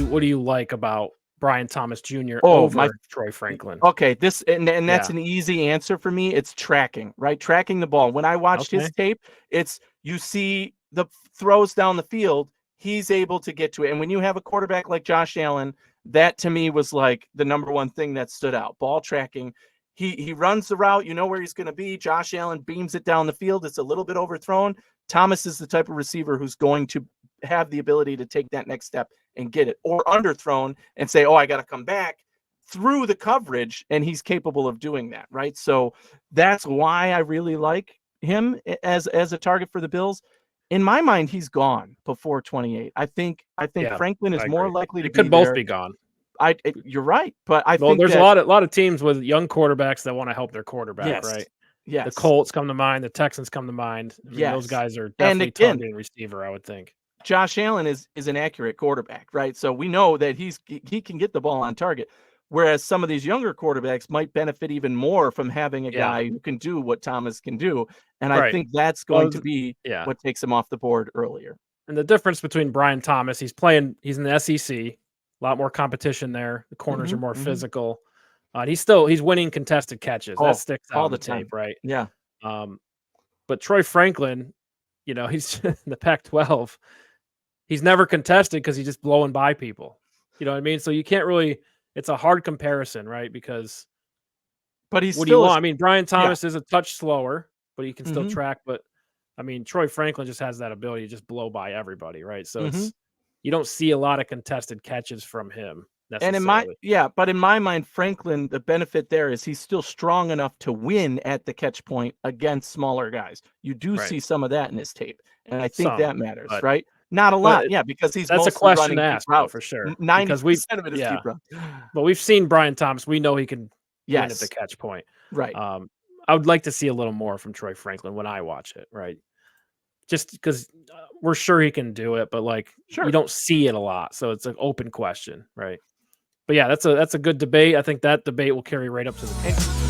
what do you like about Brian Thomas Jr. Oh, over Troy Franklin? Okay, this and that's Yeah. an easy answer for me. It's tracking, right? Tracking the ball. When I watched his Okay. tape, it's you see the throws down the field, he's able to get to it. And when you have a quarterback like Josh Allen, that to me was like the number one thing that stood out. Ball tracking. He runs the route, you know where he's going to be. Josh Allen beams it down the field. It's a little bit overthrown. Thomas is the type of receiver who's going to have the ability to take that next step and get it, or underthrown and say, "Oh, I got to come back." Through the coverage, and he's capable of doing that, right? So that's why I really like him as a target for the Bills. In my mind, he's gone before 28. I think Yeah, Franklin is I more agree. likely to They be could both there. be gone. You're right, but I Well, think there's that a lot of teams with young quarterbacks that want to help their quarterback, yes, right? The yes, Colts come to mind, the Texans come to mind. I mean, those yes, guys are and definitely again, targeting receiver, I would think. Josh Allen is an accurate quarterback, right? So we know that he can get the ball on target. Whereas some of these younger quarterbacks might benefit even more from having a Yeah. guy who can do what Thomas can do. And I Right. think that's going Well, to be yeah. what takes him off the board earlier. And the difference between Brian Thomas, he's in the SEC, a lot more competition there. The corners are Hmm. more Hmm. physical. He's winning contested catches. That Oh, sticks out all on the the tape, time. right? Yeah. Um, but Troy Franklin, he's in the Pac-12. He's never contested because he's just blowing by people. You know what I mean? So you can't really. It's a hard comparison, right? Because But he's what do you still want? I mean, Brian yeah. Thomas is a touch slower, but he can still Hmm. track. But I mean, Troy Franklin just has that ability to just blow by everybody, right? So Hmm. you don't see a lot of contested catches from him And necessarily. but in my mind, Franklin, the benefit there is he's still strong enough to win at the catch point against smaller guys. You do Right. see some of that in his tape. And I think Some, that matters, but right? Not a but lot. Yeah, because he's that's a mostly question to running deep ask though, routes. for sure. Because 90% of it is yeah, deep routes. but we've seen Brian Thomas. We know he can win at the Yes. catch point. Right. I would like to see a little more from Troy Franklin when I watch it, right? Just because we're sure he can do it, but like you Sure. don't see it a lot, so it's an open question, right? But yeah, that's a good debate. I think that debate will carry right up to the.